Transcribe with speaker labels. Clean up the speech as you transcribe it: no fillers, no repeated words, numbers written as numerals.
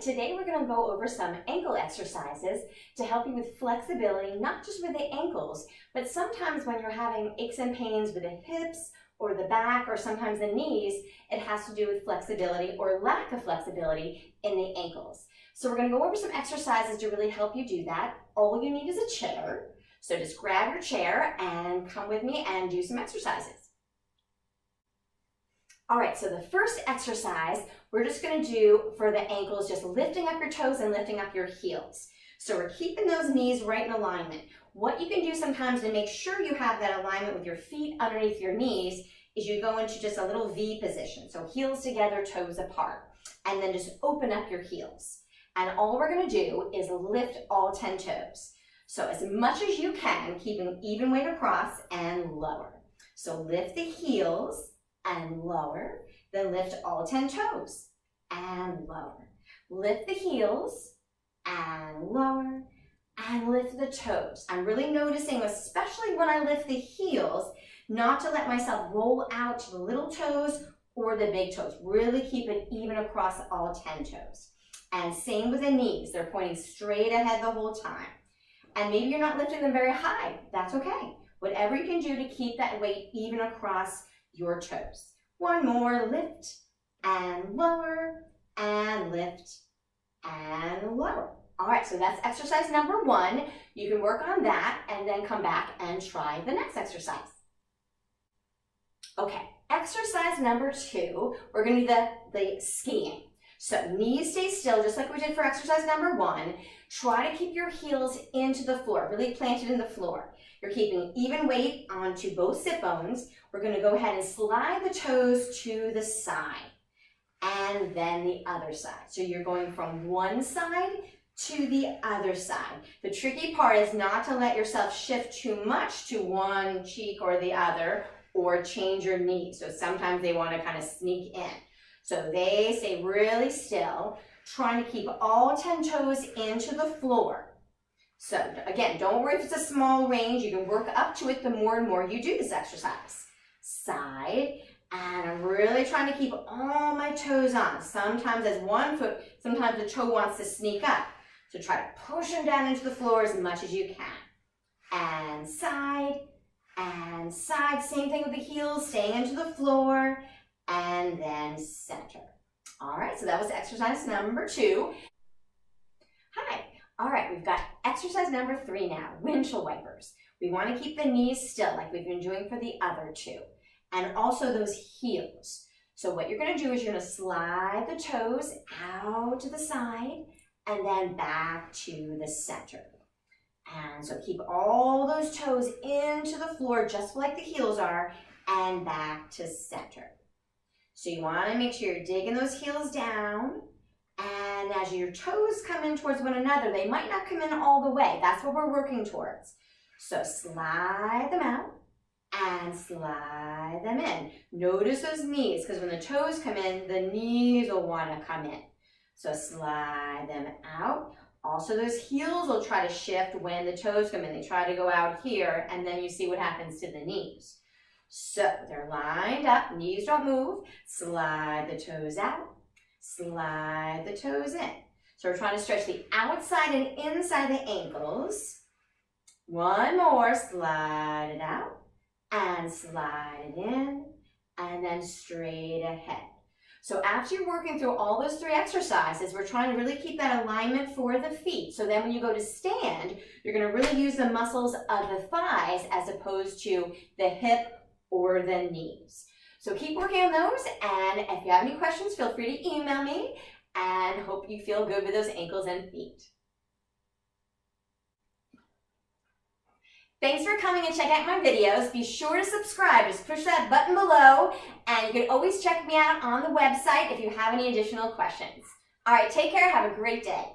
Speaker 1: right, today we're going to go over some ankle exercises to help you with flexibility, not just with the ankles, but sometimes when you're having aches and pains with the hips or the back or sometimes the knees, it has to do with flexibility or lack of flexibility in the ankles. So we're going to go over some exercises to really help you do that. All you need is a chair. So just grab your chair and come with me and do some exercises. All right, so the first exercise we're just going to do for the ankles, just lifting up your toes and lifting up your heels. So we're keeping those knees right in alignment. What you can do sometimes to make sure you have that alignment with your feet underneath your knees is you go into just a little V position. So heels together, toes apart, and then just open up your heels. And all we're going to do is lift all 10 toes. So as much as you can, keeping even weight across and lower. So lift the heels and lower, then lift all 10 toes and lower. Lift the heels and lower and lift the toes. I'm really noticing, especially when I lift the heels, not to let myself roll out to the little toes or the big toes. Really keep it even across all 10 toes. And same with the knees. They're pointing straight ahead the whole time. And maybe you're not lifting them very high. That's okay. Whatever you can do to keep that weight even across your toes. One more, lift and lower and lift and lower. All right, so that's exercise number 1. You can work on that and then come back and try the next exercise. Okay, exercise number 2, we're going to do the skiing. So knees stay still, just like we did for exercise number 1. Try to keep your heels into the floor, really planted in the floor. You're keeping even weight onto both sit bones. We're going to go ahead and slide the toes to the side and then the other side. So you're going from one side to the other side. The tricky part is not to let yourself shift too much to one cheek or the other or change your knees. So sometimes they want to kind of sneak in. So they stay really still, trying to keep all 10 toes into the floor. So again, don't worry if it's a small range. You can work up to it the more and more you do this exercise. Side, and I'm really trying to keep all my toes on. Sometimes as one foot, sometimes the toe wants to sneak up. So try to push them down into the floor as much as you can. And side, same thing with the heels, staying into the floor, and then center. All right, so that was exercise number 2. Hi. All right, we've got exercise number 3 now, windshield wipers. We want to keep the knees still like we've been doing for the other 2. And also those heels. So what you're going to do is you're going to slide the toes out to the side and then back to the center. And so keep all those toes into the floor just like the heels are and back to center. So you want to make sure you're digging those heels down. And as your toes come in towards one another, they might not come in all the way. That's what we're working towards. So slide them out and slide them in. Notice those knees, because when the toes come in, the knees will want to come in. So slide them out. Also, those heels will try to shift when the toes come in. They try to go out here, and then you see what happens to the knees. So they're lined up, knees don't move. Slide the toes out. Slide the toes in. So we're trying to stretch the outside and inside the ankles. One more, slide it out and slide it in and then straight ahead. So after you're working through all those 3 exercises, we're trying to really keep that alignment for the feet. So then when you go to stand, you're going to really use the muscles of the thighs as opposed to the hip or the knees. So keep working on those, and if you have any questions, feel free to email me, and hope you feel good with those ankles and feet. Thanks for coming and check out my videos. Be sure to subscribe. Just push that button below, and you can always check me out on the website if you have any additional questions. All right, take care. Have a great day.